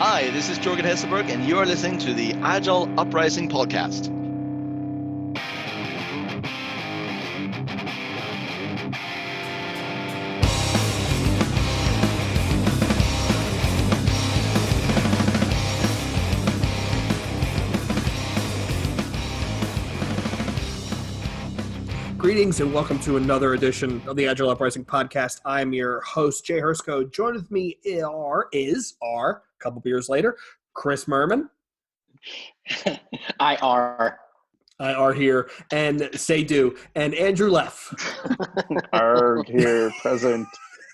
Hi, this is Jay Hrcsko, and you are listening to the Agile Uprising podcast. Greetings and welcome to another edition of the Agile Uprising podcast. I'm your host, Jay Hrcsko. Joined with me is a couple beers later, Chris Murman. I are here, and say do, and Andrew Leff. Arg here, present.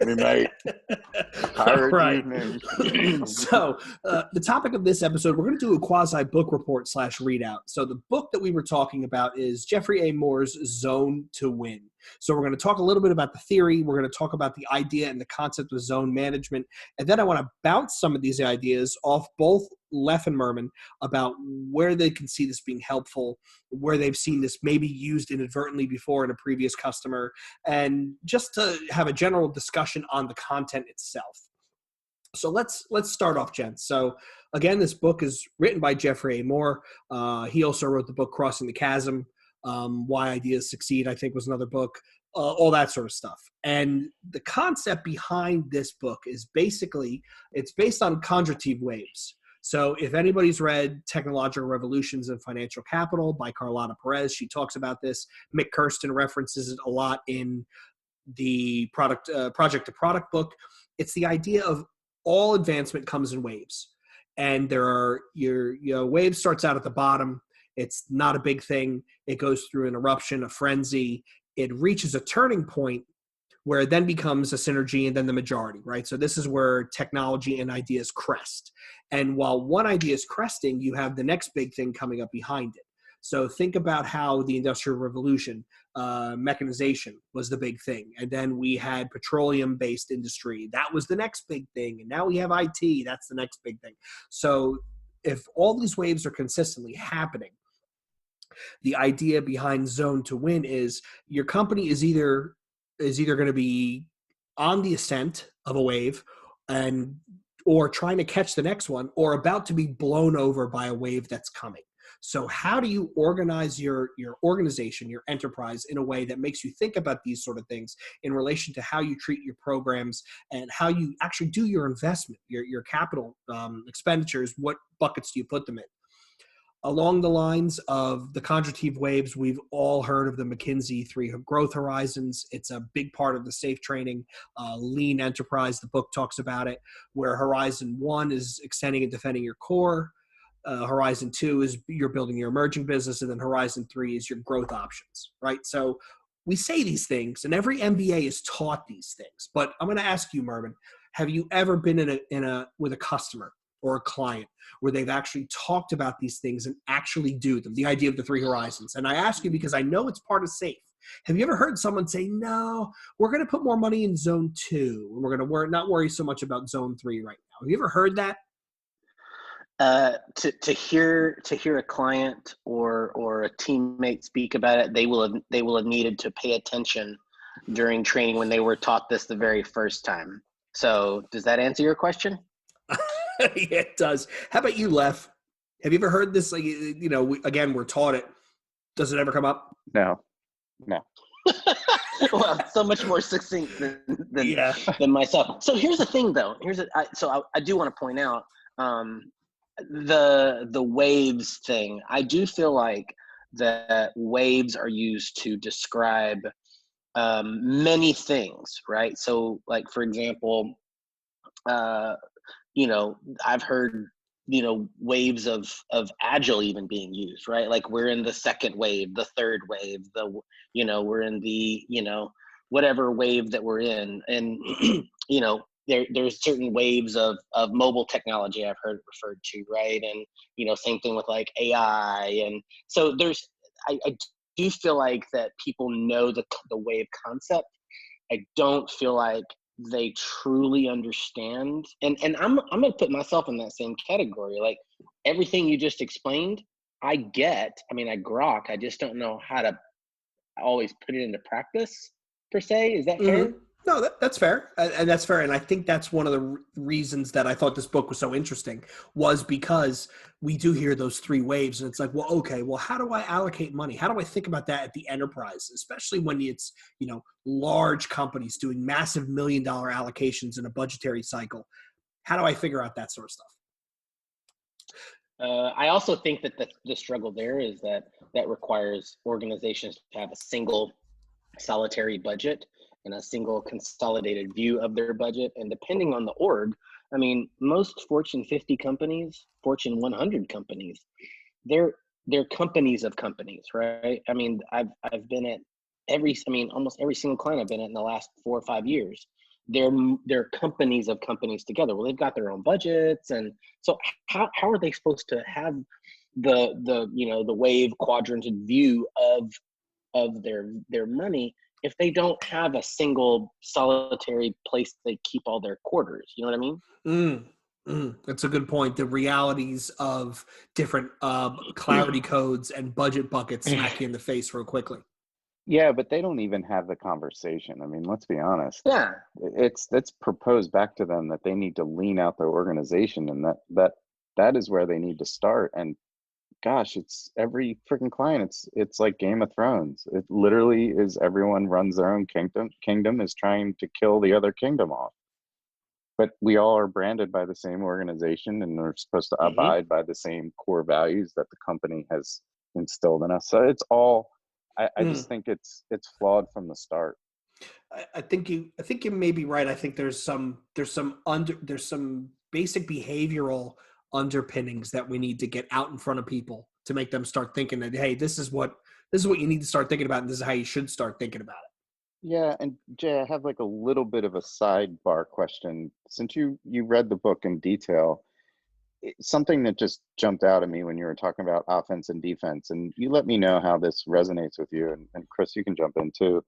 We might. Tired Right. evening. So the topic of this episode, we're going to do a quasi book report / readout. So the book that we were talking about is Geoffrey Moore's Zone to Win. So we're going to talk a little bit about the theory. We're going to talk about the idea and the concept of zone management. And then I want to bounce some of these ideas off both Leff and Murman about where they can see this being helpful, where they've seen this maybe used inadvertently before in a previous customer, and just to have a general discussion on the content itself. So let's start off, gents. So again, this book is written by Geoffrey Moore. He also wrote the book Crossing the Chasm. Why Ideas Succeed, I think, was another book, all that sort of stuff. And the concept behind this book is basically, it's based on conjugative waves. So if anybody's read Technological Revolutions in Financial Capital by Carlotta Perez, she talks about this. Mick Kirsten references it a lot in the Project to Product book. It's the idea of all advancement comes in waves. And there are, your wave starts out at the bottom. It's not a big thing. It goes through an eruption, a frenzy. It reaches a turning point where it then becomes a synergy and then the majority, right? So this is where technology and ideas crest. And while one idea is cresting, you have the next big thing coming up behind it. So think about how the Industrial Revolution, mechanization was the big thing. And then we had petroleum-based industry. That was the next big thing. And now we have IT. That's the next big thing. So if all these waves are consistently happening, the idea behind Zone to Win is your company is either going to be on the ascent of a wave or trying to catch the next one, or about to be blown over by a wave that's coming. So how do you organize your organization, your enterprise, in a way that makes you think about these sort of things in relation to how you treat your programs and how you actually do your investment, your capital expenditures? What buckets do you put them in? Along the lines of the conjugative waves, we've all heard of the McKinsey 3 growth horizons. It's a big part of the SAFe training, lean enterprise. The book talks about it, where Horizon 1 is extending and defending your core. Horizon 2 is you're building your emerging business. And then Horizon 3 is your growth options, right? So we say these things, and every MBA is taught these things. But I'm going to ask you, Murman, have you ever been with a customer or a client where they've actually talked about these things and actually do them, the idea of the 3 horizons? And I ask you because I know it's part of SAFe. Have you ever heard someone say, no, we're going to put more money in Zone 2, and we're going to not worry so much about Zone 3 right now? Have you ever heard that? To hear a client or a teammate speak about it, they will have needed to pay attention during training when they were taught this the very first time. So does that answer your question? Yeah, it does. How about you, Leff? Have you ever heard this? Like, again, we're taught it. Does it ever come up? No. Well, so much more succinct than myself. So here's the thing, though. I do want to point out the waves thing. I do feel like that waves are used to describe many things, right? So, like, for example, I've heard, waves of Agile even being used, right? Like, we're in the second wave, the third wave, we're in the, whatever wave that we're in. And, there's certain waves of mobile technology I've heard referred to, right? And, same thing with like AI. And so I do feel like that people know the wave concept. I don't feel like they truly understand, and I'm gonna put myself in that same category. Like, everything you just explained, I grok. I just don't know how to always put it into practice, per se. Is that fair? No, that's fair. And that's fair. And I think that's one of the reasons that I thought this book was so interesting was because we do hear those three waves. And it's like, well, okay, well, how do I allocate money? How do I think about that at the enterprise, especially when it's, large companies doing massive $1 million allocations in a budgetary cycle? How do I figure out that sort of stuff? I also think that the struggle there is that requires organizations to have a single solitary budget and a single consolidated view of their budget. And depending on the org, I mean, most Fortune 50 companies, Fortune 100 companies, they're companies of companies, right? I mean, I've been at almost every single client I've been at in the last 4 or 5 years. They're companies of companies together. Well, they've got their own budgets, and so how are they supposed to have the wave quadranted view of their money if they don't have a single solitary place they keep all their quarters? You know what I mean? That's a good point. The realities of different clarity codes and budget buckets smack you in the face real quickly. Yeah, but they don't even have the conversation. I mean, let's be honest. Yeah. It's proposed back to them that they need to lean out their organization, and that is where they need to start. And gosh, it's every freaking client. It's like Game of Thrones. It literally is everyone runs their own kingdom. Kingdom is trying to kill the other kingdom off. But we all are branded by the same organization, and we're supposed to abide by the same core values that the company has instilled in us. So it's all. I just think it's flawed from the start. I think you may be right. I think there's some basic behavioral underpinnings that we need to get out in front of people to make them start thinking that, hey, this is what you need to start thinking about, and this is how you should start thinking about it. Yeah, and Jay, I have like a little bit of a sidebar question. Since you read the book in detail, something that just jumped out at me when you were talking about offense and defense, and you let me know how this resonates with you, and Chris, you can jump in too.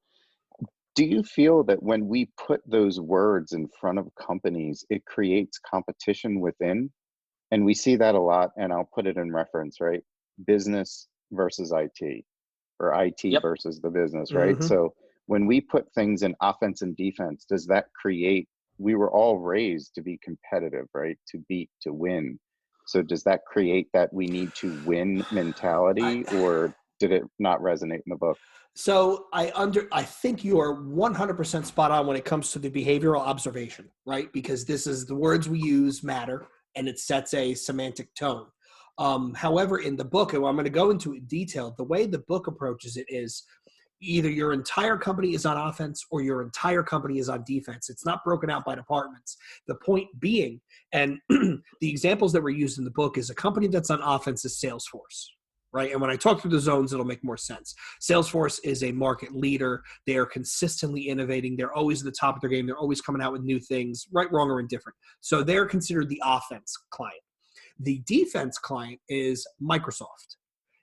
Do you feel that when we put those words in front of companies, it creates competition within? And we see that a lot, and I'll put it in reference, right? Business versus IT, or IT versus the business, right? So when we put things in offense and defense, does that create, we were all raised to be competitive, right? To beat, to win. So does that create that we need to win mentality, or did it not resonate in the book? So I think you are 100% spot on when it comes to the behavioral observation, right? Because this is the words we use matter, and it sets a semantic tone. However, in the book, and I'm going to go into it in detail, the way the book approaches it is either your entire company is on offense or your entire company is on defense. It's not broken out by departments. The point being, and the examples that were used in the book is a company that's on offense is Salesforce, right? And when I talk through the zones, it'll make more sense. Salesforce is a market leader. They are consistently innovating. They're always at the top of their game. They're always coming out with new things, right, wrong, or indifferent. So they're considered the offense client. The defense client is Microsoft.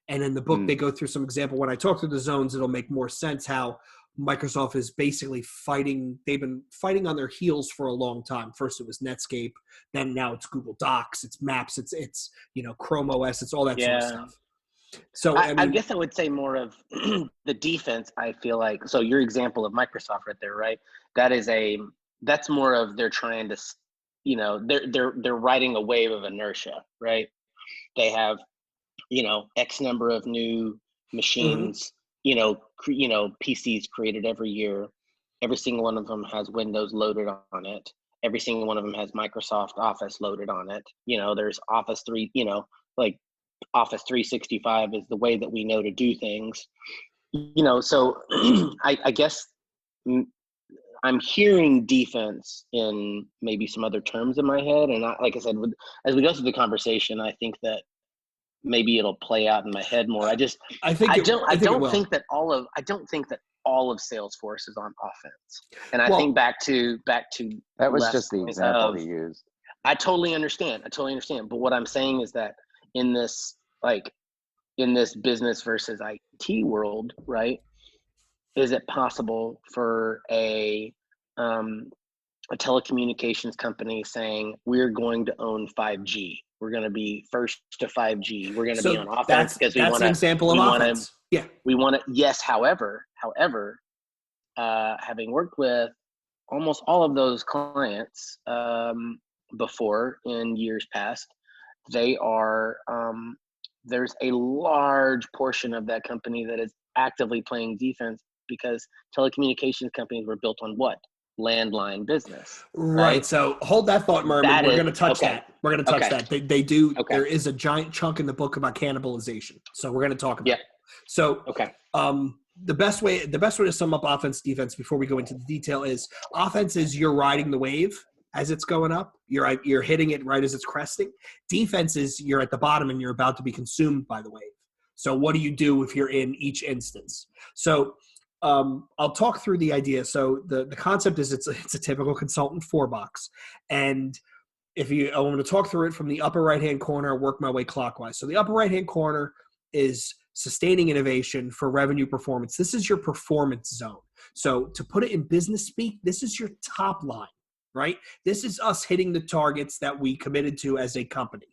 And in the book, they go through some example. When I talk through the zones, it'll make more sense how Microsoft is basically fighting. They've been fighting on their heels for a long time. First, it was Netscape. Then now it's Google Docs. It's Maps. It's Chrome OS. It's all that sort of stuff. So I guess I would say more of the defense. I feel like, so your example of Microsoft right there, right? That's more of they're trying to, they're riding a wave of inertia, right? They have, X number of new machines, PCs created every year. Every single one of them has Windows loaded on it. Every single one of them has Microsoft Office loaded on it. There's Office 3, like Office 365 is the way that we know to do things. So I guess I'm hearing defense in maybe some other terms in my head. And like I said, as we go through the conversation, I think that maybe it'll play out in my head more. I don't think that all of Salesforce is on offense. And I think back to that was just the example he used. I totally understand. But what I'm saying is that in this business versus IT world, right? Is it possible for a telecommunications company saying we're going to own 5G? We're going to be first to 5G. We're going to be on offense because we want to. That's an example of offense. We want to. Yes, however, having worked with almost all of those clients before in years past, they are there's a large portion of that company that is actively playing defense because telecommunications companies were built on what? Landline business. Right. So hold that thought, Merman. That We're is going to touch okay. that. We're going to touch Okay. that. They do. Okay. There is a giant chunk in the book about cannibalization. So we're going to talk about it. So Okay. the best way to sum up offense, defense before we go into the detail is offense is you're riding the wave as it's going up. You're hitting it right as it's cresting. Defense is you're at the bottom and you're about to be consumed by the wave. So what do you do if you're in each instance? So I'll talk through the idea. So the concept is it's a typical consultant 4-box. And I want to talk through it from the upper right-hand corner, work my way clockwise. So the upper right-hand corner is sustaining innovation for revenue performance. This is your performance zone. So to put it in business speak, this is your top line, right? This is us hitting the targets that we committed to as a company.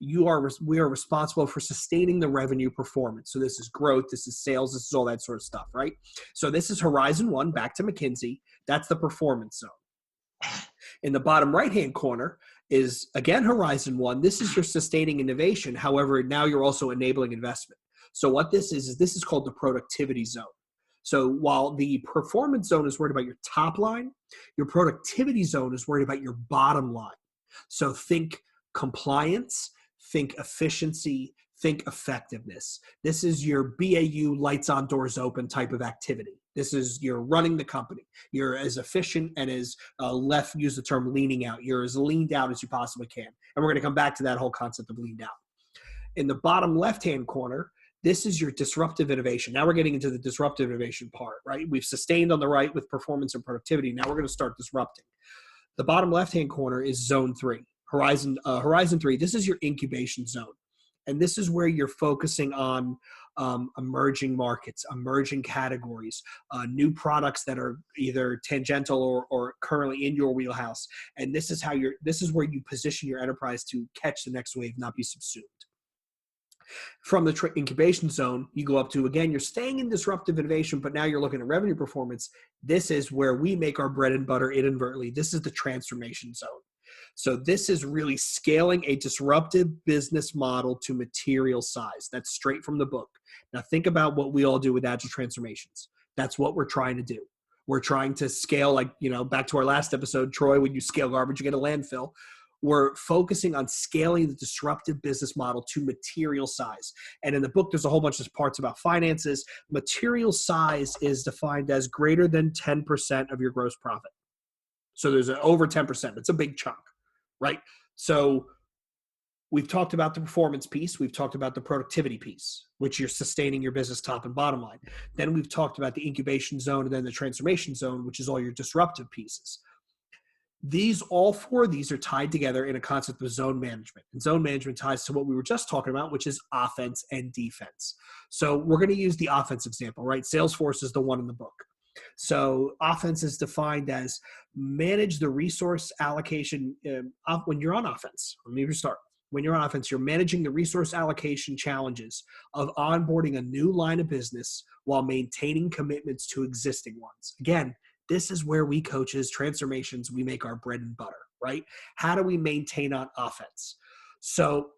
We are responsible for sustaining the revenue performance. So this is growth, this is sales, this is all that sort of stuff, right? So this is Horizon 1, back to McKinsey. That's the performance zone. In the bottom right-hand corner is, again, Horizon 1. This is your sustaining innovation. However, now you're also enabling investment. So what this is called the productivity zone. So while the performance zone is worried about your top line, your productivity zone is worried about your bottom line. So think compliance, think efficiency, think effectiveness. This is your BAU lights on, doors open type of activity. This is you're running the company. You're as efficient and as Leff used the term leaning out. You're as leaned out as you possibly can. And we're going to come back to that whole concept of leaned out. In the bottom left-hand corner, this is your disruptive innovation. Now we're getting into the disruptive innovation part, right? We've sustained on the right with performance and productivity. Now we're going to start disrupting. The bottom left-hand corner is zone 3, Horizon 3. This is your incubation zone. And this is where you're focusing on emerging markets, emerging categories, new products that are either tangential or currently in your wheelhouse. And this is where you position your enterprise to catch the next wave, not be subsumed. From the incubation zone, you go up to, again, you're staying in disruptive innovation, but now you're looking at revenue performance. This is where we make our bread and butter inadvertently. This is the transformation zone. So this is really scaling a disruptive business model to material size. That's straight from the book. Now think about what we all do with agile transformations. That's what we're trying to do. We're trying to scale, back to our last episode, Troy, when you scale garbage, you get a landfill. We're focusing on scaling the disruptive business model to material size. And in the book, there's a whole bunch of parts about finances. Material size is defined as greater than 10% of your gross profit. So there's over 10%. It's a big chunk, right? So we've talked about the performance piece. We've talked about the productivity piece, which you're sustaining your business top and bottom line. Then we've talked about the incubation zone and then the transformation zone, which is all your disruptive pieces. All four of these are tied together in a concept of zone management. And zone management ties to what we were just talking about, which is offense and defense. So we're going to use the offense example, right? Salesforce is the one in the book. So offense is defined as manage the resource allocation when you're on offense. Let me restart. When you're on offense, you're managing the resource allocation challenges of onboarding a new line of business while maintaining commitments to existing ones. Again, this is where we coaches, transformations, we make our bread and butter, right? How do we maintain on offense? So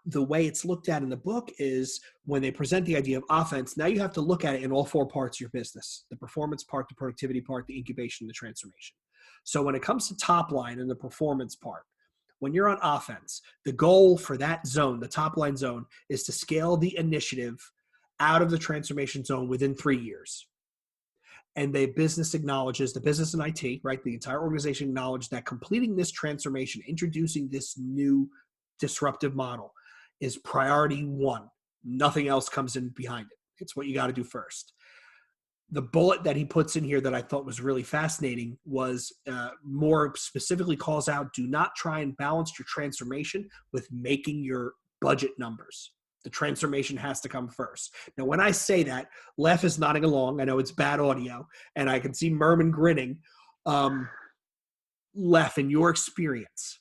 the way it's looked at in the book is when they present the idea of offense, now you have to look at it in all four parts of your business: the performance part, the productivity part, the incubation, the transformation. So when it comes to top line and the performance part, when you're on offense, the goal for that zone, the top line zone, is to scale the initiative out of the transformation zone within 3 years. And the business acknowledges, the business and IT, right? The entire organization acknowledged that completing this transformation, introducing this new disruptive model, is priority 1. Nothing else comes in behind it. It's what you got to do first. The bullet that he puts in here that I thought was really fascinating was more specifically calls out, do not try and balance your transformation with making your budget numbers. The transformation has to come first. Now, when I say that, Leff is nodding along. I know it's bad audio, and I can see Murman grinning. Leff, in your experience,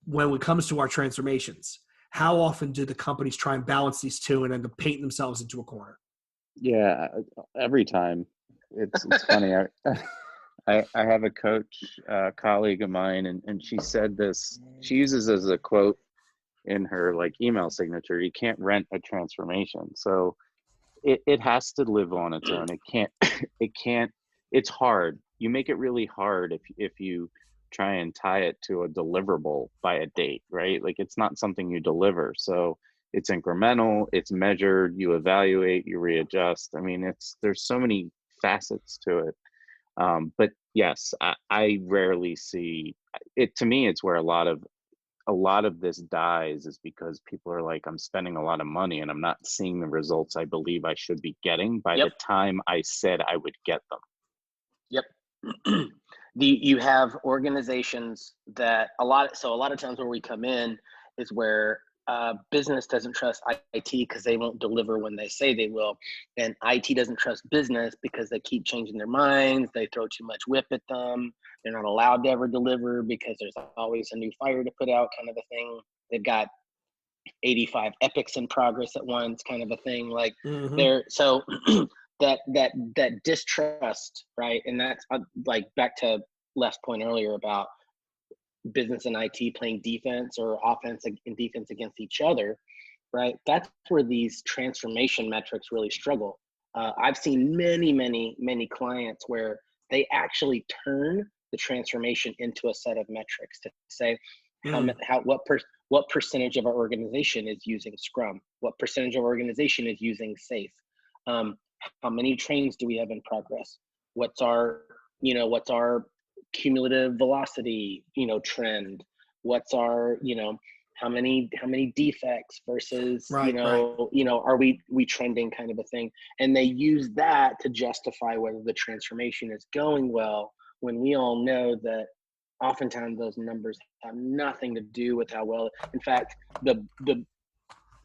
when it comes to our transformations, how often do the companies try and balance these two and end up painting themselves into a corner? Yeah, every time. It's funny. I have a coach, colleague of mine, and she said this, she uses as a quote in her like email signature, you can't rent a transformation. So it has to live on its own. It can't, it can't, it's hard. You make it really hard if you try and tie it to a deliverable by a date, right? Like it's not something you deliver. So it's incremental, it's measured, you evaluate, you readjust. I mean, there's so many facets to it. But yes, I rarely see it. To me, it's where a lot of this dies is because people are like, I'm spending a lot of money and I'm not seeing the results I believe I should be getting by Yep. the time I said I would get them. Yep. You have organizations that a lot of times where we come in is where business doesn't trust IT because they won't deliver when they say they will, and IT doesn't trust business because they keep changing their minds. They throw too much whip at them. They're not allowed to ever deliver because there's always a new fire to put out, kind of a thing. They've got 85 epics in progress at once, kind of a thing. Like they're so that distrust, right? And that's like back to Leff's point earlier about business and IT playing defense or offense and defense against each other, right? That's where these transformation metrics really struggle. I've seen many clients where they actually turn the transformation into a set of metrics to say what percentage of our organization is using Scrum, what percentage of our organization is using Safe, how many trains do we have in progress, what's our cumulative velocity, trend, what's our, how many defects versus, Right. Are we trending, kind of a thing. And they use that to justify whether the transformation is going well, when we all know that oftentimes those numbers have nothing to do with how well. In fact,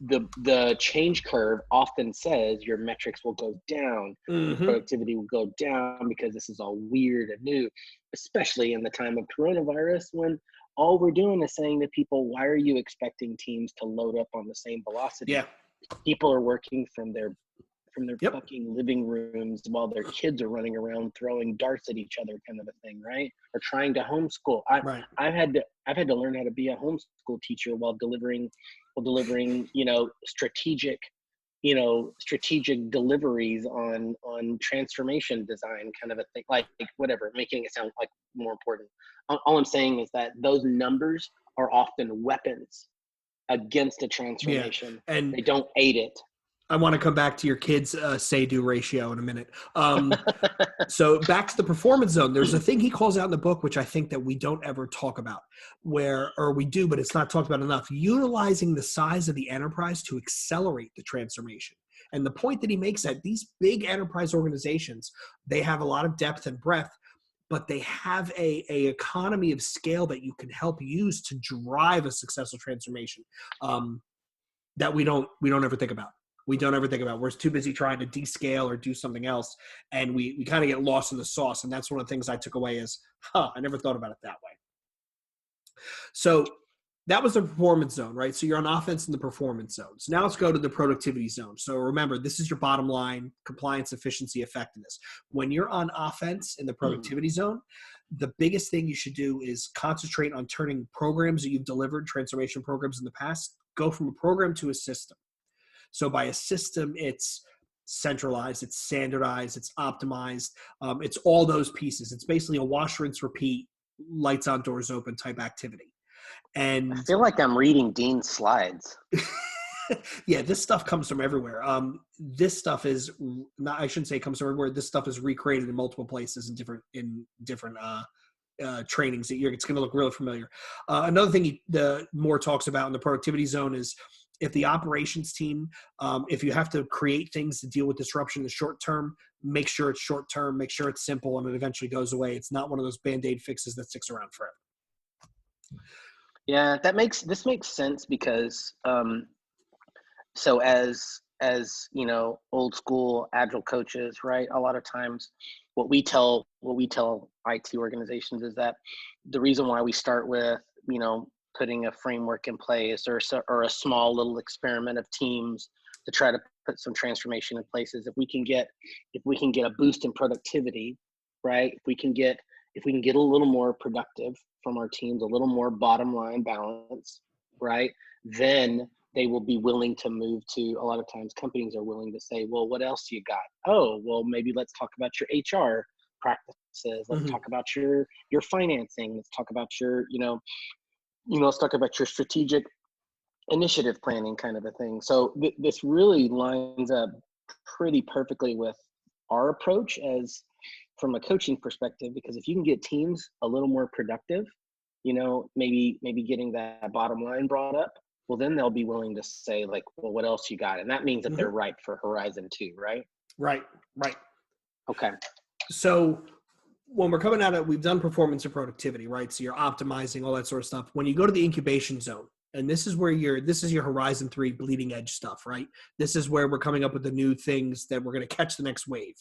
the change curve often says your metrics will go down, your productivity will go down, because this is all weird and new, especially in the time of coronavirus, when all we're doing is saying to people, why are you expecting teams to load up on the same velocity? Yeah. People are working from their Yep. fucking living rooms while their kids are running around throwing darts at each other, kind of a thing, right? Or trying to homeschool. I've had to learn how to be a homeschool teacher while delivering strategic deliveries on transformation design, kind of a thing, like whatever, making it sound like more important. All I'm saying is that those numbers are often weapons against a transformation. Yeah. And they don't aid it. I want to come back to your kids' say-do ratio in a minute. So back to the performance zone. There's a thing he calls out in the book, which I think that we don't ever talk about, or we do, but it's not talked about enough. Utilizing the size of the enterprise to accelerate the transformation. And the point that he makes, that these big enterprise organizations, they have a lot of depth and breadth, but they have a economy of scale that you can help use to drive a successful transformation that we don't ever think about. We don't ever think about. We're too busy trying to descale or do something else, and we kind of get lost in the sauce. And that's one of the things I took away is, I never thought about it that way. So that was the performance zone, right? So you're on offense in the performance zone. So now let's go to the productivity zone. So remember, this is your bottom line: compliance, efficiency, effectiveness. When you're on offense in the productivity zone, the biggest thing you should do is concentrate on turning programs that you've delivered, transformation programs in the past, go from a program to a system. So by a system, it's centralized, it's standardized, it's optimized. It's all those pieces. It's basically a wash, rinse, repeat, lights on, doors open type activity. And I feel like I'm reading Dean's slides. Yeah, this stuff comes from everywhere. This stuff is not, I shouldn't say it comes from everywhere. This stuff is recreated in multiple places in different trainings. It's going to look really familiar. Another thing Moore talks about in the productivity zone is, if the operations team, if you have to create things to deal with disruption in the short term, make sure it's short term, make sure it's simple, and it eventually goes away. It's not one of those Band-Aid fixes that sticks around forever. Yeah, this makes sense because so as old school Agile coaches, right? A lot of times what we tell IT organizations is that the reason why we start with, putting a framework in place or a small little experiment of teams to try to put some transformation in place is if we can get a boost in productivity, right? If we can get if we can get a little more productive from our teams, a little more bottom line balance, right? Then they will be willing to move to, a lot of times companies are willing to say, well, what else you got? Oh, well, maybe let's talk about your HR practices. Let's talk about your financing. Let's talk about your, let's talk about your strategic initiative planning kind of a thing. So this really lines up pretty perfectly with our approach as from a coaching perspective, because if you can get teams a little more productive, maybe getting that bottom line brought up, well, then they'll be willing to say like, well, what else you got? And that means that they're ripe for Horizon 2, right? Right. Okay. So when we're coming at it, we've done performance and productivity, right? So you're optimizing all that sort of stuff. When you go to the incubation zone, and this is your Horizon 3 bleeding edge stuff, right? This is where we're coming up with the new things that we're going to catch the next wave.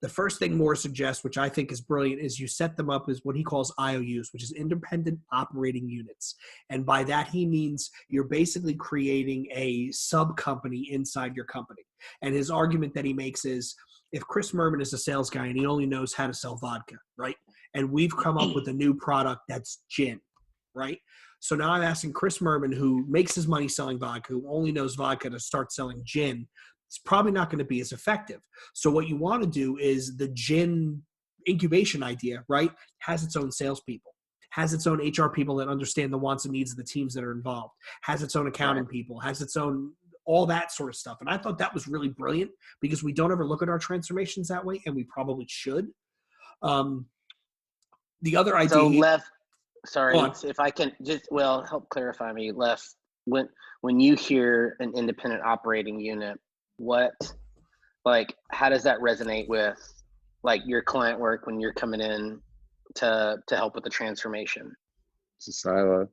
The first thing Moore suggests, which I think is brilliant, is you set them up as what he calls IOUs, which is independent operating units. And by that, he means you're basically creating a sub-company inside your company. And his argument that he makes is, if Chris Murman is a sales guy and he only knows how to sell vodka, right? And we've come up with a new product that's gin, right? So now I'm asking Chris Murman, who makes his money selling vodka, who only knows vodka, to start selling gin. It's probably not going to be as effective. So what you want to do is the gin incubation idea, right, has its own salespeople, has its own HR people that understand the wants and needs of the teams that are involved, has its own accounting people, has its own all that sort of stuff. And I thought that was really brilliant because we don't ever look at our transformations that way, and we probably should. The other idea. So Leff, sorry, if I can just, help clarify me, Leff, when you hear an independent operating unit, how does that resonate with like your client work when you're coming in to help with the transformation? It's a silo.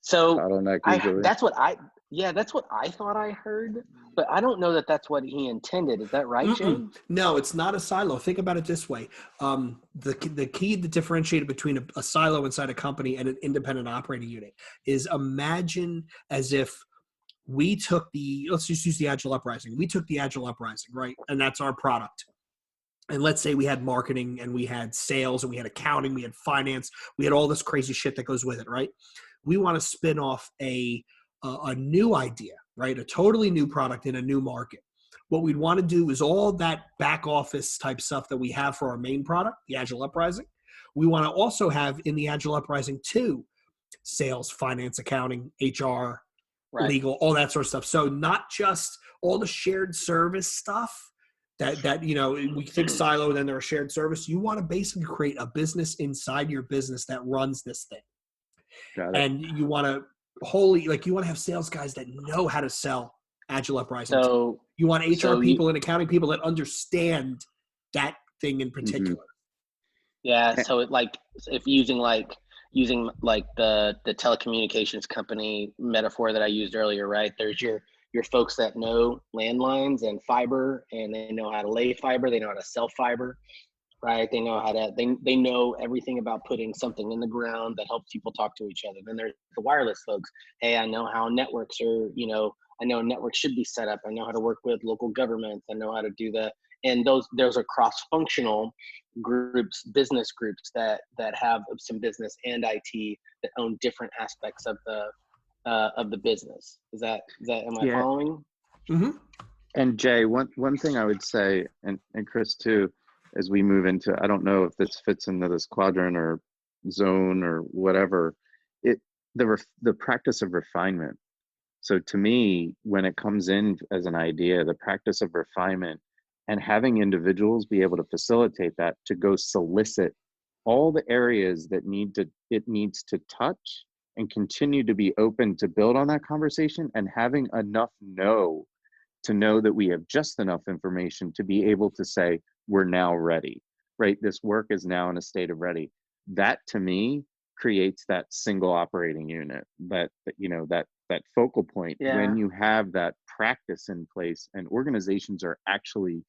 So that's what I thought I heard, but I don't know that that's what he intended. Is that right, Jay? No, it's not a silo. Think about it this way. The key to differentiate between a silo inside a company and an independent operating unit is, imagine as if we took let's just use the Agile Uprising. We took the Agile Uprising, right? And that's our product. And let's say we had marketing and we had sales and we had accounting, we had finance, we had all this crazy shit that goes with it, right? We want to spin off a new idea, right? A totally new product in a new market. What we'd want to do is all that back office type stuff that we have for our main product, the Agile Uprising. We want to also have in the Agile Uprising 2, sales, finance, accounting, HR, legal, all that sort of stuff. So not just all the shared service stuff that we think silo and then they're a shared service. You want to basically create a business inside your business that runs this thing. Got it. And you want to you want to have sales guys that know how to sell Agile Uprising. So you want HR people and accounting people that understand that thing in particular. Yeah. So if using the telecommunications company metaphor that I used earlier, right? There's your folks that know landlines and fiber, and they know how to lay fiber. They know how to sell fiber. Right, they know how to. They know everything about putting something in the ground that helps people talk to each other. Then there's the wireless folks. Hey, I know how networks are. I know networks should be set up. I know how to work with local governments. I know how to do that. And those are cross-functional groups, business groups that have some business and IT that own different aspects of the business. Am I following? Mm-hmm. And Jay, one thing I would say, and Chris too, as we move into, I don't know if this fits into this quadrant or zone or whatever, the practice of refinement. So to me, when it comes in as an idea, the practice of refinement and having individuals be able to facilitate that, to go solicit all the areas that it needs to touch and continue to be open to build on that conversation, and having enough to know that we have just enough information to be able to say, we're now ready, right? This work is now in a state of ready. That to me creates that single operating unit, that focal point. When you have that practice in place and organizations are actually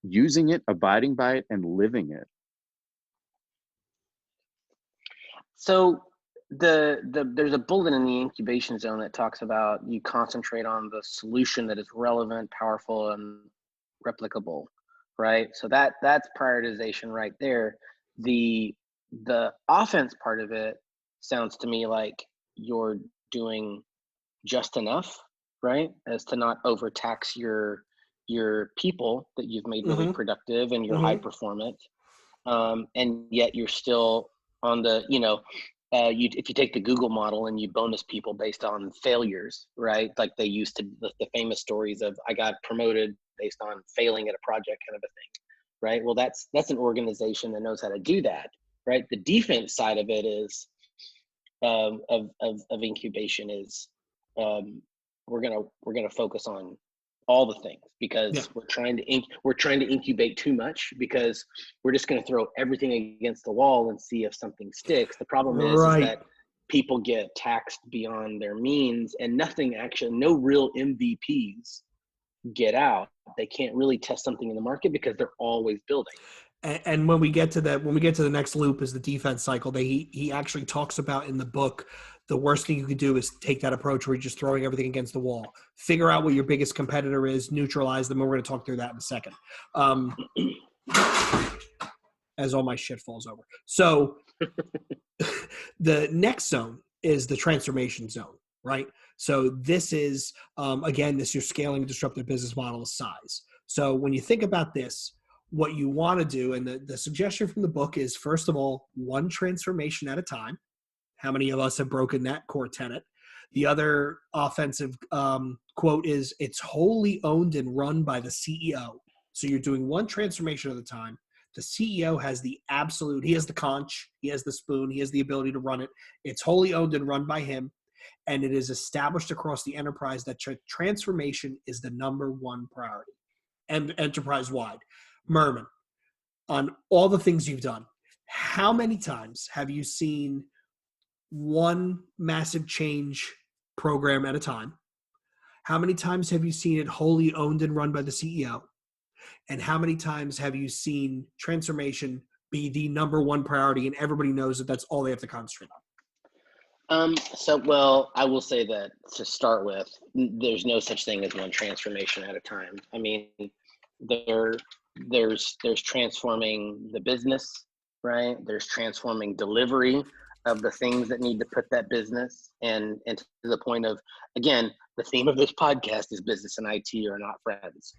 using it, abiding by it, and living it. So there's a bullet in the incubation zone that talks about you concentrate on the solution that is relevant, powerful, and replicable, right? So that's prioritization right there. The offense part of it sounds to me like you're doing just enough, right? As to not overtax your people that you've made really Mm-hmm. productive and you're high Mm-hmm. performant. And yet you're still on the, if you take the Google model and you bonus people based on failures, right? Like they used to, the famous stories of I got promoted based on failing at a project kind of a thing, right? Well, that's an organization that knows how to do that, right? The defense side of it is of incubation is we're gonna focus on all the things Yeah. because we're trying to incubate too much because we're just going to throw everything against the wall and see if something sticks. The problem is Right. that people get taxed beyond their means and no real MVPs get out. They can't really test something in the market because they're always building. And when we get to the next loop is the defense cycle. He actually talks about in the book, the worst thing you could do is take that approach where you're just throwing everything against the wall. Figure out what your biggest competitor is, neutralize them, and we're going to talk through that in a second. As all my shit falls over. So the next zone is the transformation zone, right? So this is, again, you're scaling a disruptive business model of size. So when you think about this, what you want to do, and the suggestion from the book is, first of all, one transformation at a time. How many of us have broken that core tenet? The other offensive quote is, it's wholly owned and run by the CEO. So you're doing one transformation at a time. The CEO has he has the conch, he has the spoon, he has the ability to run it. It's wholly owned and run by him. And it is established across the enterprise that transformation is the number one priority and enterprise-wide. Murman, on all the things you've done, how many times have you seen one massive change program at a time? How many times have you seen it wholly owned and run by the CEO? And how many times have you seen transformation be the number one priority and everybody knows that that's all they have to concentrate on? Well, I will say that to start with, there's no such thing as one transformation at a time. I mean, there's transforming the business, right? There's transforming delivery of the things that need to put that business and to the point of, again, the theme of this podcast is business and IT are not friends,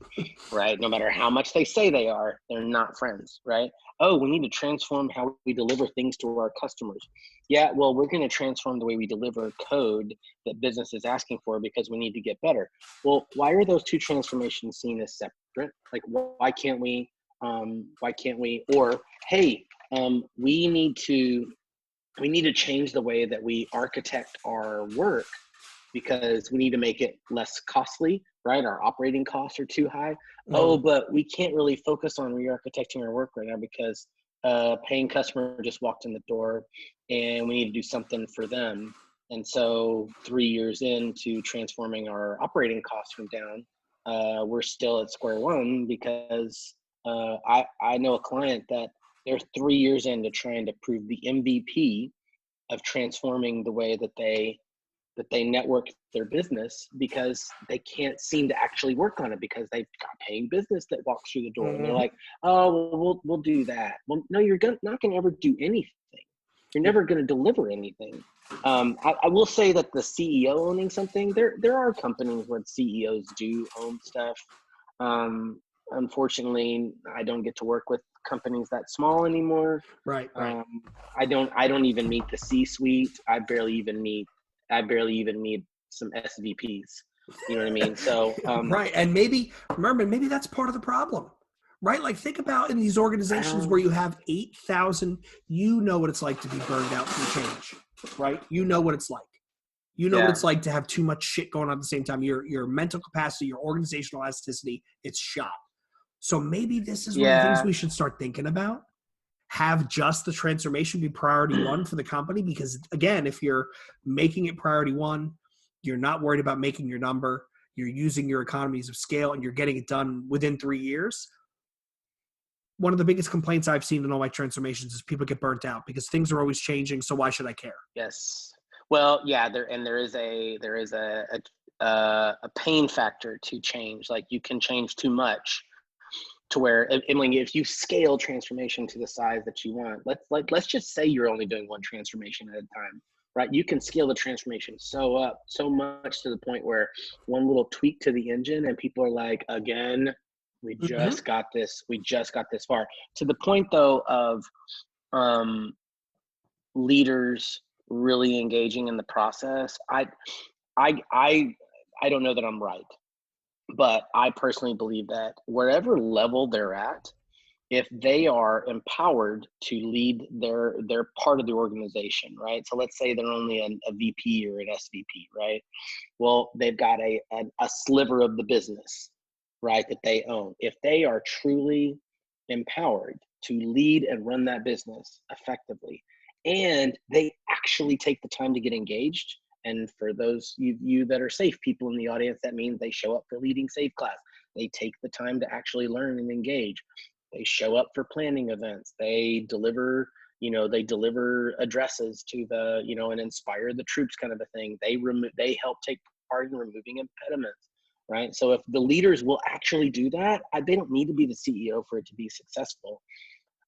right? No matter how much they say they are, they're not friends, right? Oh, we need to transform how we deliver things to our customers. Yeah, well, we're going to transform the way we deliver code that business is asking for because we need to get better. Well, why are those two transformations seen as separate? Like, why can't we, or, hey, we need to change the way that we architect our work because we need to make it less costly, right? Our operating costs are too high. Oh, but we can't really focus on re-architecting our work right now because a paying customer just walked in the door and we need to do something for them. And so 3 years into transforming our operating costs from down, we're still at square one because I know a client that they're 3 years into trying to prove the MVP of transforming the way that they network their business because they can't seem to actually work on it because they've got paying business that walks through the door. And they're like, oh, well, we'll do that. Well, no, you're not going to ever do anything. You're never going to deliver anything. I will say that the CEO owning something, there are companies where CEOs do own stuff. Unfortunately, I don't get to work with companies that small anymore. Right. I don't even meet the C-suite. I barely even meet some SVPs. You know what I mean? So right. And maybe that's part of the problem, right? Like, think about in these organizations where you have 8,000, you know what it's like to be burned out from change, right? You know what it's like. You know what it's like to have too much shit going on at the same time. Your mental capacity, your organizational elasticity, it's shot. So maybe this is one of the things we should start thinking about. Have just the transformation be priority one for the company, because again, if you're making it priority one, you're not worried about making your number, you're using your economies of scale, and you're getting it done within 3 years. One of the biggest complaints I've seen in all my transformations is people get burnt out because things are always changing. So why should I care? Yes. Well, yeah, there is a pain factor to change. Like, you can change too much to where, Emily, if you scale transformation to the size that you want, let's just say you're only doing one transformation at a time, right? You can scale the transformation so much to the point where one little tweak to the engine and people are like, again, we just got this far. To the point though of leaders really engaging in the process. I don't know that I'm right, but I personally believe that wherever level they're at, if they are empowered to lead their part of the organization, right? So let's say they're only a VP or an SVP, right? Well, they've got a sliver of the business, right, that they own. If they are truly empowered to lead and run that business effectively, and they actually take the time to get engaged, and for those you that are SAFE people in the audience, that means they show up for leading SAFE class. They take the time to actually learn and engage. They show up for planning events. They deliver, addresses to the, and inspire the troops kind of a thing. They help take part in removing impediments, right? So if the leaders will actually do that, they don't need to be the CEO for it to be successful.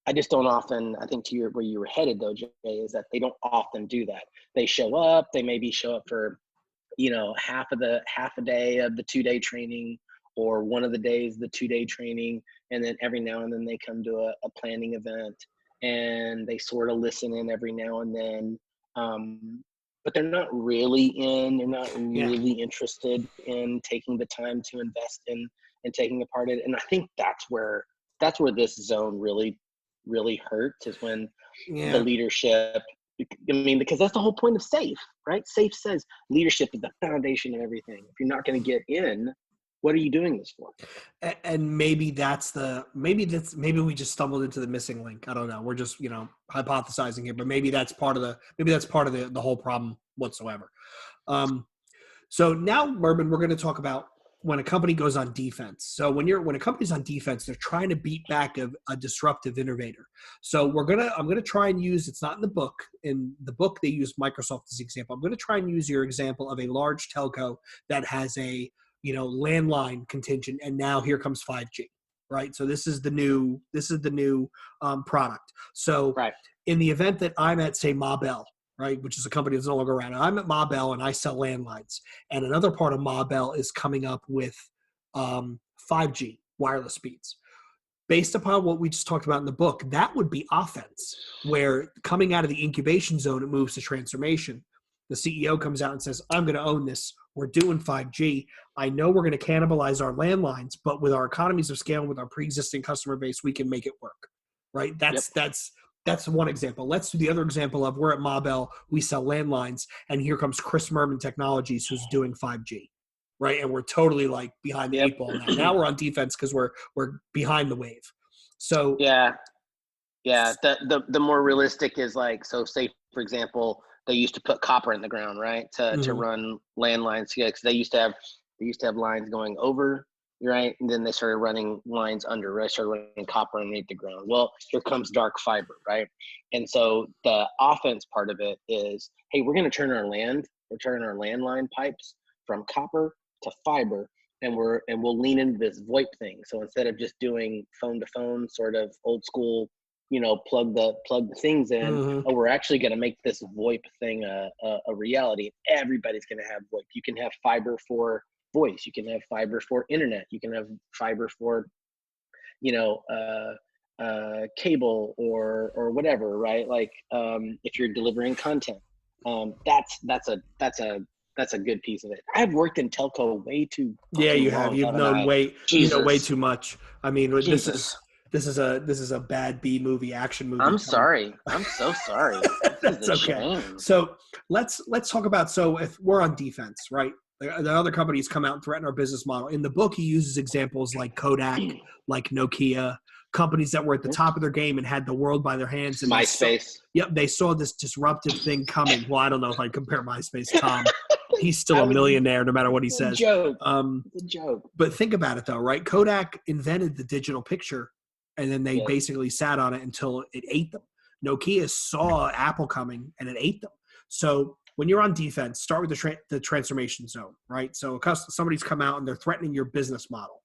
I just don't often, I think to where you were headed though, Jay, is that they don't often do that. They show up, they maybe show up for, half a day of the 2-day training, or one of the days, the 2-day training. And then every now and then they come to a planning event and they sort of listen in every now and then. But they're not really interested in taking the time to invest in and taking a part in it. And I think that's where this zone really hurts, is when the leadership, because that's the whole point of SAFE, right? SAFE says leadership is the foundation of everything. If you're not going to get in, what are you doing this for? And maybe we just stumbled into the missing link. I don't know. We're just, hypothesizing here, but maybe that's part of the whole problem whatsoever. So now, Murman, we're going to talk about when a company goes on defense. So when a company's on defense, they're trying to beat back a disruptive innovator. So I'm going to try and use, it's not in the book. In the book, they use Microsoft as an example. I'm going to try and use your example of a large telco that has a, landline contingent, and now here comes 5G, right? So this is the new product. So right. In the event that I'm at, say, Ma Bell, right, which is a company that's no longer around, and I'm at Ma Bell and I sell landlines, and another part of Ma Bell is coming up with 5G wireless speeds. Based upon what we just talked about in the book, that would be offense, where coming out of the incubation zone, it moves to transformation. The CEO comes out and says, I'm going to own this. We're doing 5G. I know we're going to cannibalize our landlines, but with our economies of scale, with our pre-existing customer base, we can make it work, right? That's one example. Let's do the other example of, we're at Ma Bell, we sell landlines, and here comes Chris Murman Technologies, who's doing 5G, right? And we're totally like behind the eight ball now. Now we're on defense because we're behind the wave. So yeah. The more realistic is like, so say for example, they used to put copper in the ground, right, to run landlines. Yeah, because they used to have lines going over, right, and then they started running lines under, right, started running copper underneath the ground. Well, here comes dark fiber, right, and so the offense part of it is, hey, we're going to turn our landline pipes from copper to fiber, and we'll lean into this VoIP thing. So instead of just doing phone to phone, sort of old school, plug the things in, we're actually going to make this VoIP thing a reality. Everybody's going to have VoIP. You can have fiber for voice. You can have fiber for internet. You can have fiber for, cable or whatever, right? Like if you're delivering content, that's a good piece of it. I've worked in telco way too. Yeah, you have. You've known way too much. I mean, this is a bad B movie, action movie. I'm sorry. I'm so sorry. That's okay. Shame. So let's talk about, so if we're on defense, right? The other companies come out and threaten our business model. In the book, he uses examples like Kodak, like Nokia, companies that were at the top of their game and had the world by their hands. And MySpace. They saw this disruptive thing coming. Well, I don't know if I'd compare MySpace to Tom. He's still a millionaire no matter what he says. It's a joke. But think about it though, right? Kodak invented the digital picture, and then they basically sat on it until it ate them. Nokia saw Apple coming and it ate them. So when you're on defense, start with the transformation zone, right? So somebody's come out and they're threatening your business model.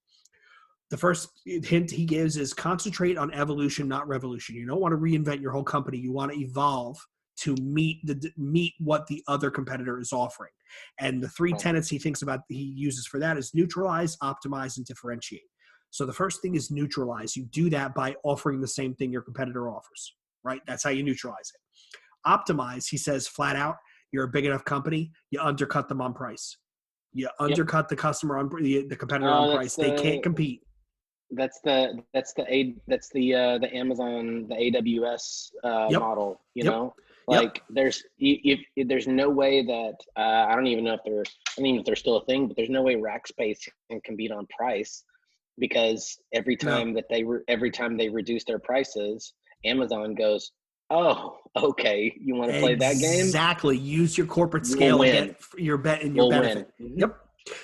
The first hint he gives is concentrate on evolution, not revolution. You don't want to reinvent your whole company. You want to evolve to meet what the other competitor is offering. And the three tenets he uses for that is neutralize, optimize, and differentiate. So the first thing is neutralize. You do that by offering the same thing your competitor offers, right? That's how you neutralize it. Optimize, he says flat out, you're a big enough company, you undercut them on price. You undercut the customer on the competitor on price. They can't compete. That's the Amazon, the AWS model, you know, like there's no way that I don't even know if they're still a thing, but there's no way Rackspace can compete on price, because every time they reduce their prices, Amazon goes, oh, okay, you want to play that game? Exactly. Use your corporate scale and get your benefit. Mm-hmm. Yep.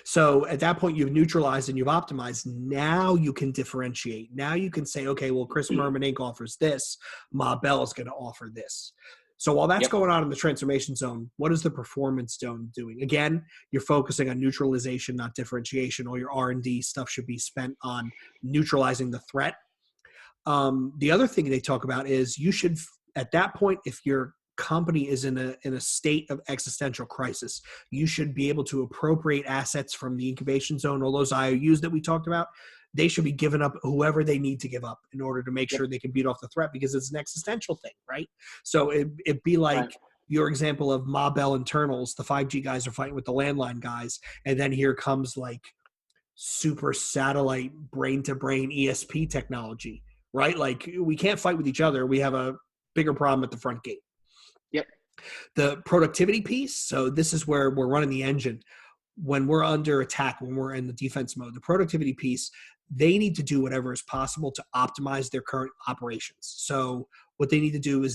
So at that point, you've neutralized and you've optimized. Now you can differentiate. Now you can say, okay, well, Chris Murman Inc. offers this. Ma Bell is going to offer this. So while that's going on in the transformation zone, what is the performance zone doing? Again, you're focusing on neutralization, not differentiation. All your R&D stuff should be spent on neutralizing the threat. The other thing they talk about is you should, at that point, if your company is in a state of existential crisis, you should be able to appropriate assets from the incubation zone. All those IOUs that we talked about, they should be given up whoever they need to give up in order to make sure they can beat off the threat, because it's an existential thing, right? So it'd be like your example of Ma Bell internals. The 5G guys are fighting with the landline guys, and then here comes like super satellite brain-to-brain ESP technology, right? Like we can't fight with each other. We have a bigger problem at the front gate. Yep. The productivity piece. So this is where we're running the engine. When we're under attack, when we're in the defense mode, the productivity piece, they need to do whatever is possible to optimize their current operations. So what they need to do is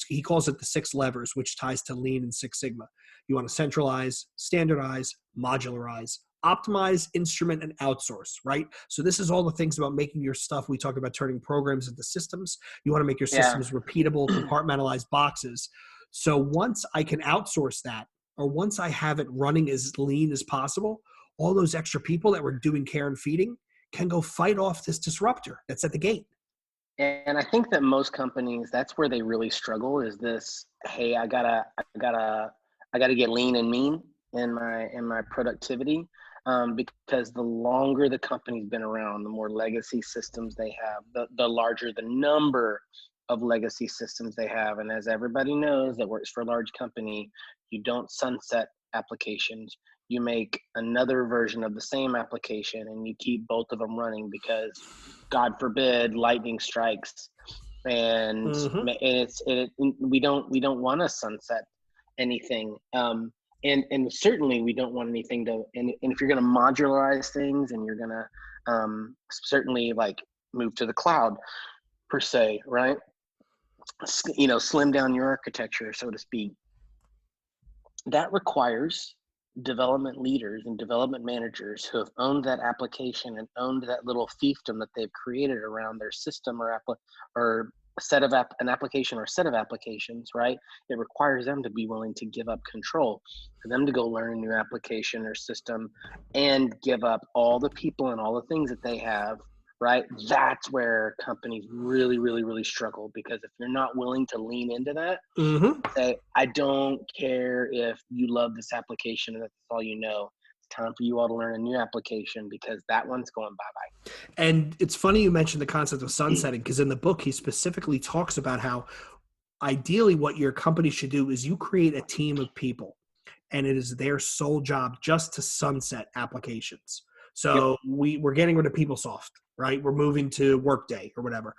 he calls it the 6 levers, which ties to Lean and Six Sigma. You want to centralize, standardize, modularize, optimize, instrument, and outsource, right? So this is all the things about making your stuff. We talk about turning programs into systems. You want to make your systems repeatable, compartmentalized boxes. So once I can outsource that, or once I have it running as lean as possible, all those extra people that were doing care and feeding can go fight off this disruptor that's at the gate. And I think that most companies, that's where they really struggle, is this, hey, I gotta get lean and mean in my productivity. Because the longer the company's been around, the more legacy systems they have, the larger the number of legacy systems they have. And as everybody knows that works for a large company, you don't sunset applications. You make another version of the same application and you keep both of them running, because God forbid lightning strikes, and we don't want to sunset anything. And certainly we don't want anything to, and if you're going to modularize things and you're going to certainly like move to the cloud per se, right? Slim down your architecture, so to speak. That requires development leaders and development managers who have owned that application and owned that little fiefdom that they've created around their system or an application or set of applications, right? It requires them to be willing to give up control, for them to go learn a new application or system and give up all the people and all the things that they have, right? That's where companies really, really, really struggle, because if you're not willing to lean into that, say, I don't care if you love this application and that's all you know. It's time for you all to learn a new application, because that one's going bye-bye. And it's funny you mentioned the concept of sunsetting, because in the book, he specifically talks about how ideally what your company should do is you create a team of people, and it is their sole job just to sunset applications. So we're getting rid of PeopleSoft, right? We're moving to Workday or whatever.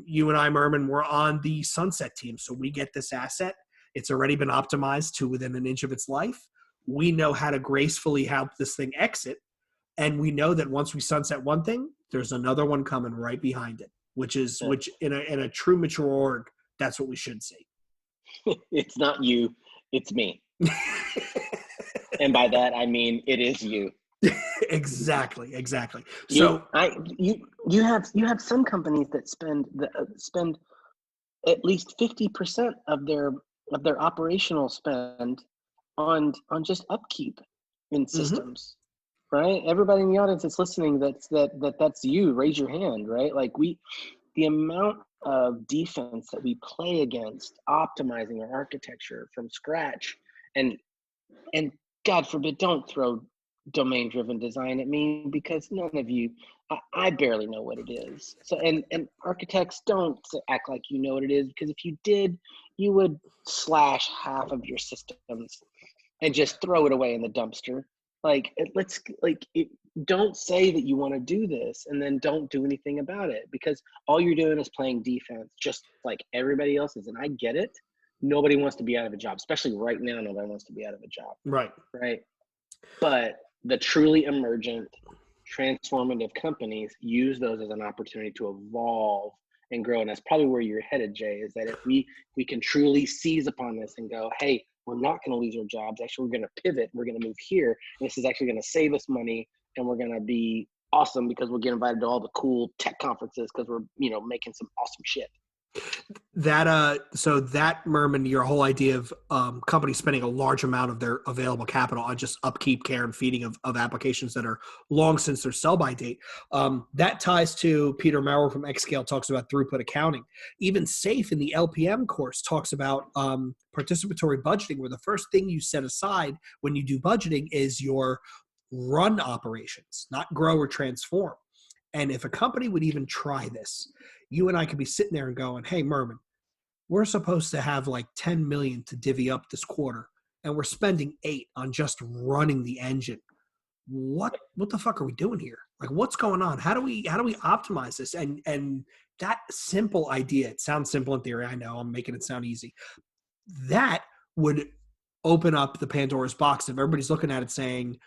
You and I, Murman, we're on the sunset team. So we get this asset. It's already been optimized to within an inch of its life. We know how to gracefully help this thing exit. And we know that once we sunset one thing, there's another one coming right behind it, which in a true mature org, that's what we should see. It's not you, it's me. And by that, I mean, it is you. Exactly. So you have some companies that spend at least 50% of their operational spend on just upkeep in systems. right? Everybody in the audience that's listening, that's you. Raise your hand, right? Like the amount of defense that we play against optimizing our architecture from scratch, and God forbid, don't throw domain-driven design at me, because none of you, I barely know what it is. So, and architects, don't act like you know what it is, because if you did, you would slash half of your systems and just throw it away in the dumpster. Don't say that you want to do this and then don't do anything about it, because all you're doing is playing defense, just like everybody else is. And I get it. Nobody wants to be out of a job, especially right now. Nobody wants to be out of a job. Right. Right. But the truly emergent, transformative companies use those as an opportunity to evolve and grow. And that's probably where you're headed, Jay, is that if we can truly seize upon this and go, hey, we're not going to lose our jobs. Actually, we're going to pivot. We're going to move here. And this is actually going to save us money. And we're going to be awesome because we'll get invited to all the cool tech conferences because we're, making some awesome shit. So that, Murman, your whole idea of companies spending a large amount of their available capital on just upkeep, care, and feeding of applications that are long since their sell-by date, that ties to Peter Maurer from Xscale talks about throughput accounting. Even SAFE in the LPM course talks about participatory budgeting, where the first thing you set aside when you do budgeting is your run operations, not grow or transform. And if a company would even try this, you and I could be sitting there and going, hey, Murman, we're supposed to have like 10 million to divvy up this quarter, and we're spending 8 on just running the engine. What the fuck are we doing here? Like, what's going on? How do we optimize this? And that simple idea, it sounds simple in theory. I know I'm making it sound easy. That would open up the Pandora's box if everybody's looking at it saying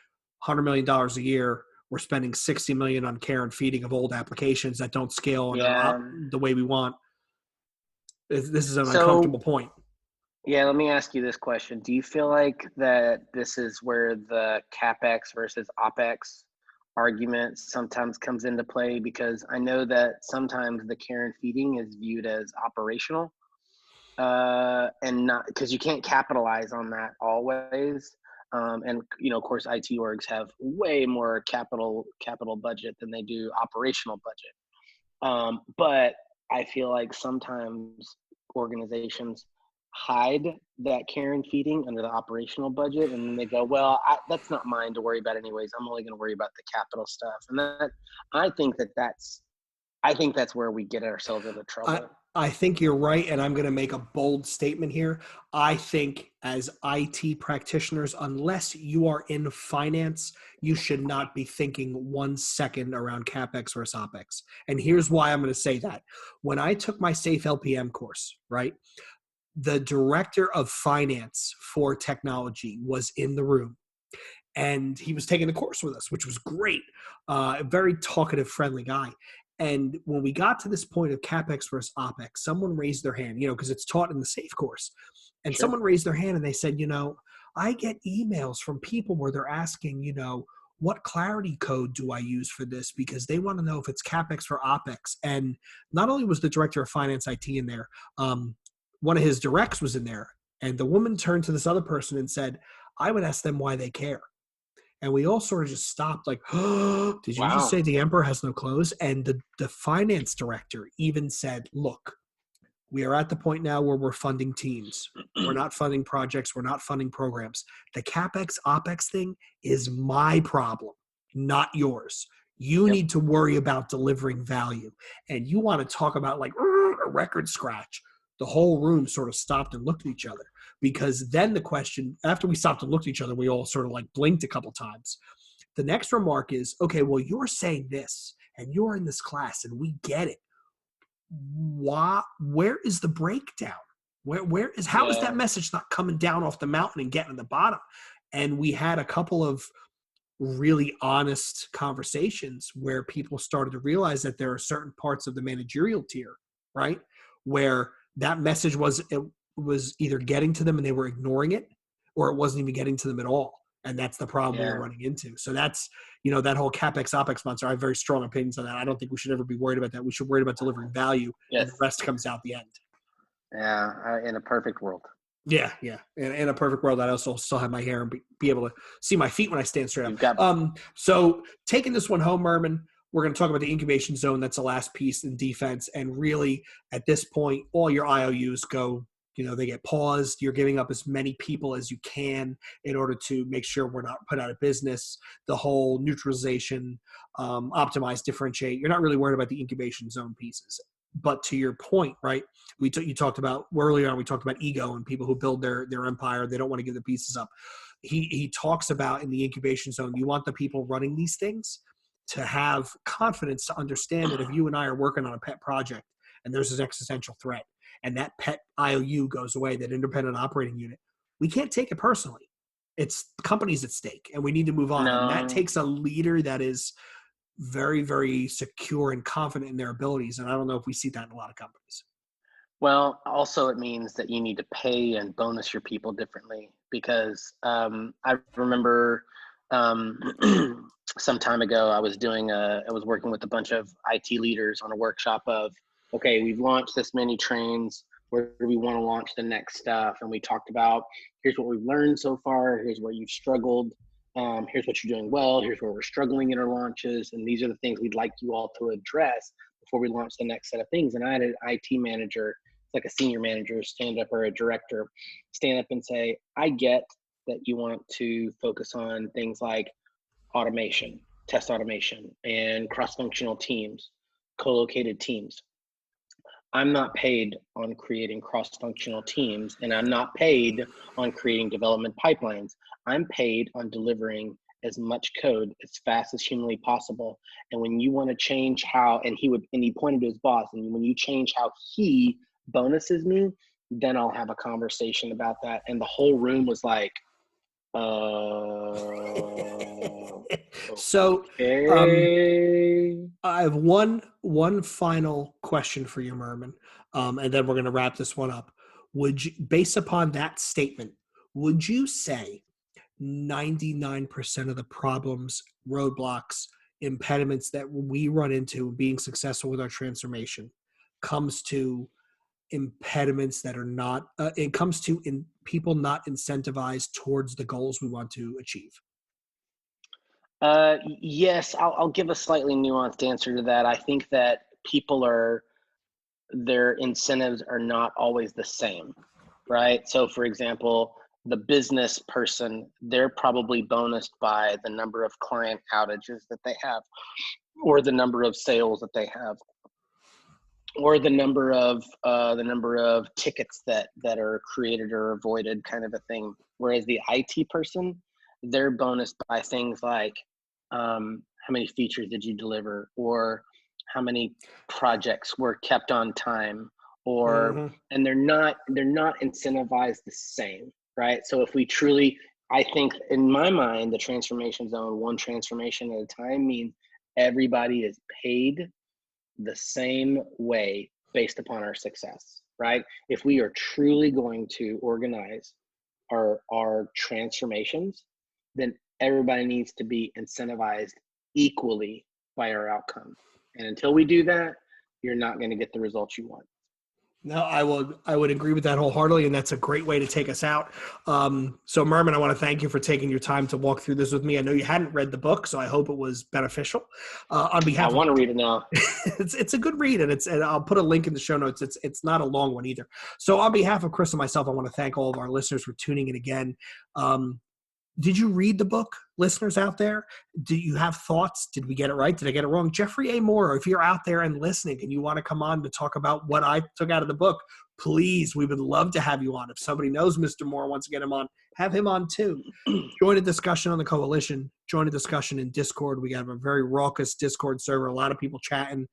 $100 million a year. We're spending $60 million on care and feeding of old applications that don't scale the way we want. This is an uncomfortable point. Yeah, let me ask you this question. Do you feel like that this is where the CapEx versus OpEx argument sometimes comes into play? Because I know that sometimes the care and feeding is viewed as operational, and not, because you can't capitalize on that always. And of course, IT orgs have way more capital budget than they do operational budget. But I feel like sometimes organizations hide that care and feeding under the operational budget, and then they go, well, that's not mine to worry about anyways. I'm only going to worry about the capital stuff. And I think that's where we get ourselves into trouble. I think you're right, and I'm going to make a bold statement here. I think as IT practitioners, unless you are in finance, you should not be thinking 1 second around CapEx versus OpEx. And here's why I'm going to say that. When I took my SAFE LPM course, right, the director of finance for technology was in the room, and he was taking the course with us, which was great. A very talkative, friendly guy. And when we got to this point of CapEx versus OpEx, someone raised their hand, because it's taught in the SAFE course. And Sure. Someone raised their hand and they said, I get emails from people where they're asking, what clarity code do I use for this? Because they want to know if it's CapEx or OpEx. And not only was the director of finance IT in there, one of his directs was in there. And the woman turned to this other person and said, I would ask them why they care. And we all sort of just stopped like, oh, did you just say the emperor has no clothes? And the finance director even said, look, we are at the point now where we're funding teams. We're not funding projects. We're not funding programs. The CapEx, OpEx thing is my problem, not yours. You need to worry about delivering value. And you want to talk about like a record scratch. The whole room sort of stopped and looked at each other, because then the question, after we stopped and looked at each other, we all sort of like blinked a couple times. The next remark is, okay, well, you're saying this and you're in this class and we get it. Where is the breakdown? How is that message not coming down off the mountain and getting to the bottom? And we had a couple of really honest conversations where people started to realize that there are certain parts of the managerial tier, right, where that message was either getting to them and they were ignoring it, or it wasn't even getting to them at all. And that's the problem we're running into. So that's, that whole CapEx, OpEx monster, I have very strong opinions on that. I don't think we should ever be worried about that. We should worry about delivering value, and the rest comes out the end. Yeah, in a perfect world. Yeah, yeah. In a perfect world, I'd also still have my hair and be able to see my feet when I stand straight You've up. got So taking this one home, Merman, we're going to talk about the incubation zone. That's the last piece in defense. And really, at this point, all your IOUs go, they get paused. You're giving up as many people as you can in order to make sure we're not put out of business. The whole neutralization, optimize, differentiate. You're not really worried about the incubation zone pieces. But to your point, right? You talked about earlier on. We talked about ego and people who build their empire. They don't want to give the pieces up. He talks about in the incubation zone. You want the people running these things to have confidence to understand that if you and I are working on a pet project and there's an existential threat and that pet IOU goes away, that independent operating unit, we can't take it personally. It's companies at stake and we need to move on. No. And that takes a leader that is very, very secure and confident in their abilities. And I don't know if we see that in a lot of companies. Well, also it means that you need to pay and bonus your people differently because I remember some time ago I was working with a bunch of IT leaders on a workshop of, okay, we've launched this many trains. Where do we want to launch the next stuff? And we talked about, here's what we've learned so far. Here's where you've struggled. Here's what you're doing well. Here's where we're struggling in our launches. And these are the things we'd like you all to address before we launch the next set of things. And I had an IT manager, like a senior manager, stand up, or a director, stand up and say, I get that you want to focus on things like automation, test automation, and cross-functional teams, co-located teams. I'm not paid on creating cross-functional teams, and I'm not paid on creating development pipelines. I'm paid on delivering as much code as fast as humanly possible. And when you want to change how, and he pointed to his boss, and when you change how he bonuses me, then I'll have a conversation about that. And the whole room was like, So okay. I have one final question for you, Merman, and then we're going to wrap this one up. Based upon that statement, would you say 99% of the problems, roadblocks, impediments that we run into being successful with our transformation comes to impediments that are not, it comes to people not incentivized towards the goals we want to achieve? Yes, I'll give a slightly nuanced answer to that. I think that their incentives are not always the same, right? So for example, the business person, they're probably bonused by the number of client outages that they have, or the number of sales that they have, or the number of tickets that are created or avoided, kind of a thing. Whereas the IT person, they're bonused by things like how many features did you deliver, or how many projects were kept on time, or and they're not incentivized the same, right? So if we truly, I think in my mind, the transformation zone, one transformation at a time, means everybody is paid the same way based upon our success, right? If we are truly going to organize our transformations, then everybody needs to be incentivized equally by our outcome. And until we do that, you're not going to get the results you want. No, I would agree with that wholeheartedly, and that's a great way to take us out. So Merman, I want to thank you for taking your time to walk through this with me. I know you hadn't read the book, so I hope it was beneficial. On behalf, I want to read it now. It's a good read, and I'll put a link in the show notes. It's not a long one either. So on behalf of Chris and myself, I want to thank all of our listeners for tuning in again. Did you read the book, listeners out there? Do you have thoughts? Did we get it right? Did I get it wrong? Geoffrey A. Moore, if you're out there and listening and you want to come on to talk about what I took out of the book, please, we would love to have you on. If somebody knows Mr. Moore, wants to get him on, have him on too. Join a discussion on the coalition. Join a discussion in Discord. We have a very raucous Discord server, a lot of people chatting.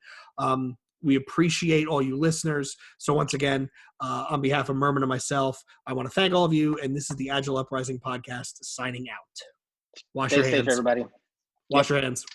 We appreciate all you listeners. So once again, on behalf of Merman and myself, I want to thank all of you. And this is the Agile Uprising Podcast signing out. Wash Stay your hands. safe, everybody. Wash your hands.